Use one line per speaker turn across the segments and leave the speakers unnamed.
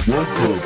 Welcome.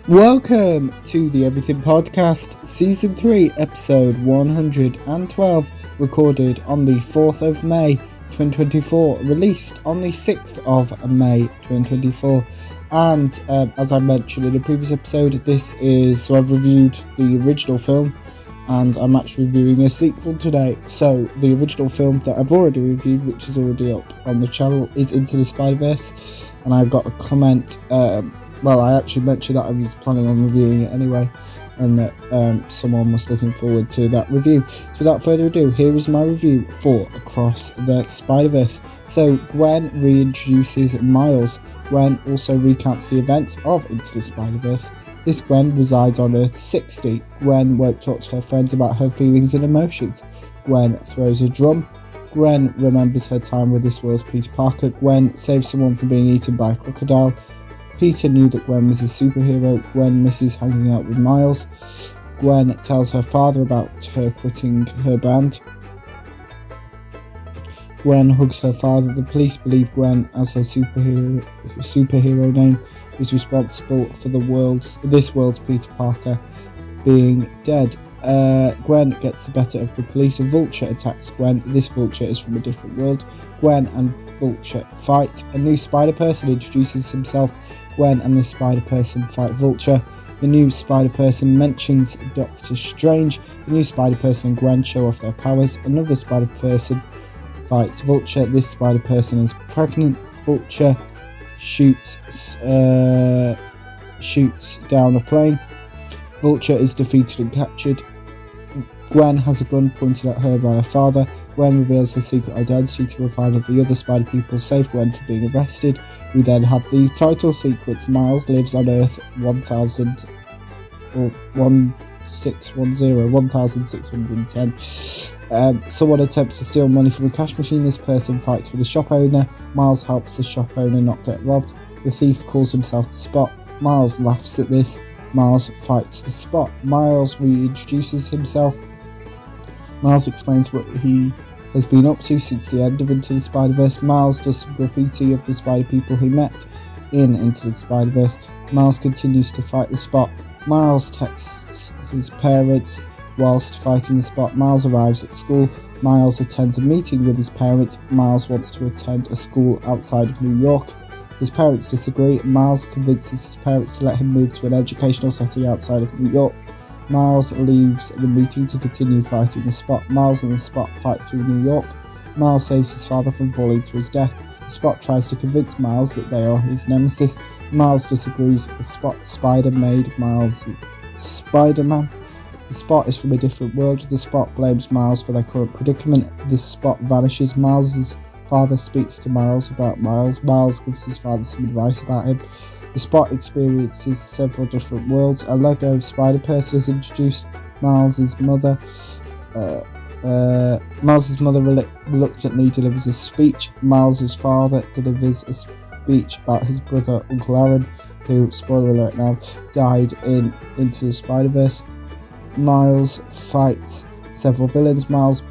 Welcome to the Everything Podcast, Season 3, Episode 112, recorded on the 4th of May 2024, released on the 6th of May 2024. And as I mentioned in a previous episode, I've reviewed the original film, and I'm actually reviewing a sequel today. So the original film that I've already reviewed, which is already up on the channel, is Into the Spiderverse, and I got a comment. I actually mentioned that I was planning on reviewing it anyway, and that someone was looking forward to that review. So without further ado, here is my review for Across the Spiderverse. So Gwen reintroduces Miles. Gwen also recounts the events of Into the Spiderverse. This Gwen resides on Earth 60. Gwen won't talk to her friends about her feelings and emotions. Gwen throws a drum. Gwen remembers her time with this world's Peter Parker. Gwen saves someone from being eaten by a crocodile. Peter knew that Gwen was a superhero. Gwen misses hanging out with Miles. Gwen tells her father about her quitting her band. Gwen hugs her father. The police believe Gwen, as her superhero name, is responsible for this world's Peter Parker being dead. Gwen gets the better of the police. A vulture attacks Gwen. This vulture is from a different world. Gwen and Vulture fight. A new Spider-Person introduces himself. Gwen and the Spider-Person fight Vulture. The new Spider-Person mentions Doctor Strange. The new Spider-Person and Gwen show off their powers. Another Spider-Person fights Vulture. This Spider-Person is pregnant. Vulture shoots down a plane. Vulture is defeated and captured. Gwen has a gun pointed at her by her father. Gwen reveals her secret identity to reveal that the other Spider people save Gwen from being arrested. We then have the title sequence. Miles lives on Earth 1610. Someone attempts to steal money from a cash machine. This person fights with the shop owner. Miles helps the shop owner not get robbed. The thief calls himself the Spot. Miles laughs at this. Miles fights the Spot. Miles reintroduces himself. Miles explains what he has been up to since the end of Into the Spider-Verse. Miles does some graffiti of the spider people he met in Into the Spider-Verse. Miles continues to fight the Spot. Miles texts his parents whilst fighting the Spot. Miles arrives at school. Miles attends a meeting with his parents. Miles wants to attend a school outside of New York. His parents disagree. Miles convinces his parents to let him move to an educational setting outside of New York. Miles leaves the meeting to continue fighting the Spot. Miles and the Spot fight through New York. Miles saves his father from falling to his death. The Spot tries to convince Miles that they are his nemesis. Miles disagrees. The Spot spider made Miles Spider-Man. The Spot is from a different world. The Spot blames Miles for their current predicament. The Spot vanishes. Miles' father speaks to Miles about Miles. Miles gives his father some advice about him. The Spot experiences several different worlds. A Lego Spider-Person is introduced. Miles' mother reluctantly delivers a speech. Miles' father delivers a speech about his brother, Uncle Aaron, who, spoiler alert now, died in Into the Spider-Verse. Miles fights several villains. Miles'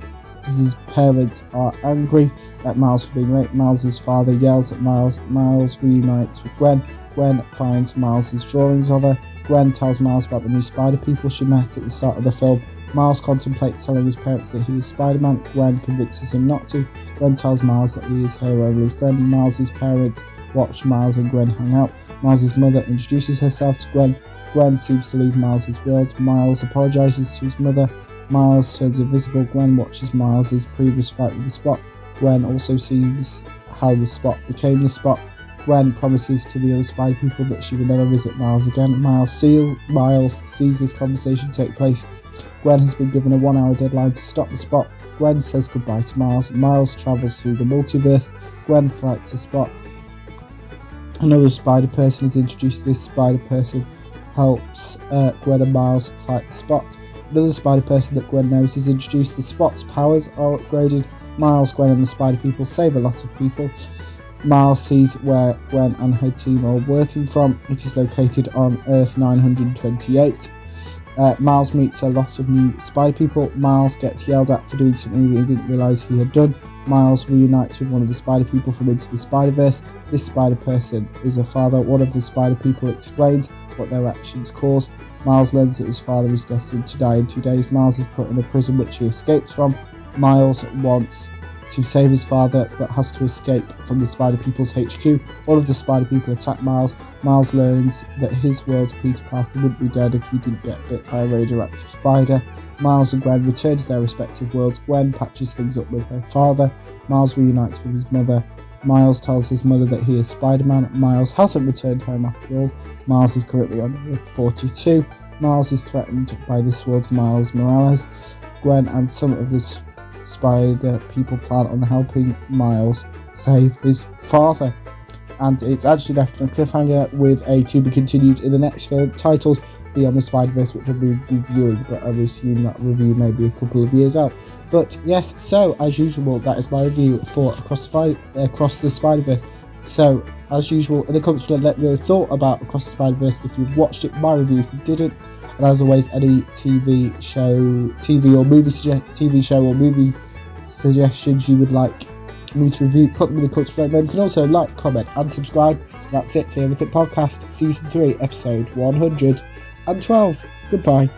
parents are angry at Miles for being late. Miles' father yells at Miles. Miles reunites with Gwen. Gwen finds Miles' drawings of her. Gwen tells Miles about the new spider people she met at the start of the film. Miles contemplates telling his parents that he is Spider-Man. Gwen convinces him not to. Gwen tells Miles that he is her only friend. Miles' parents watch Miles and Gwen hang out. Miles' mother introduces herself to Gwen. Gwen seems to leave Miles' world. Miles apologises to his mother. Miles turns invisible. Gwen watches Miles' previous fight with the Spot. Gwen also sees how the Spot became the Spot. Gwen promises to the other Spider people that she will never visit Miles again. Miles sees this conversation take place. Gwen has been given a 1-hour deadline to stop the Spot. Gwen says goodbye to Miles. Miles travels through the multiverse. Gwen fights the Spot. Another Spider-Person is introduced. This Spider-Person helps Gwen and Miles fight the Spot. Another Spider-Person that Gwen knows is introduced. The Spot's powers are upgraded. Miles, Gwen and the Spider people save a lot of people. Miles sees where Gwen and her team are working from. It is located on Earth 928. Miles meets a lot of new Spider people. Miles gets yelled at for doing something he didn't realise he had done. Miles reunites with one of the Spider people from Into the Spider-Verse. This Spider-Person is a father. One of the Spider people explains what their actions caused. Miles learns that his father is destined to die in 2 days. Miles is put in a prison which he escapes from. Miles wants to save his father but has to escape from the Spider People's HQ. All of the Spider People attack Miles. Miles learns that his world's Peter Parker wouldn't be dead if he didn't get bit by a radioactive spider. Miles and Gwen return to their respective worlds. Gwen patches things up with her father. Miles reunites with his mother. Miles tells his mother that he is Spider-Man. Miles hasn't returned home after all. Miles is currently on Earth 42. Miles is threatened by this world's Miles Morales. Gwen and some of the Spider people plan on helping Miles save his father. And it's actually left on a cliffhanger with a to be continued in the next film titled Beyond the Spider-Verse, which I'll be reviewing, but I assume that review may be a couple of years out. But yes, so as usual, that is my review for Across the Spider-Verse. So as usual, in the comments below, let me know your thought about Across the Spider-Verse if you've watched it, my review if you didn't, and as always, any TV show or movie suggestions you would like me to review, put them in the comments below. You can also like, comment and subscribe. That's it for the Everything Podcast Season 3 Episode 112. Goodbye.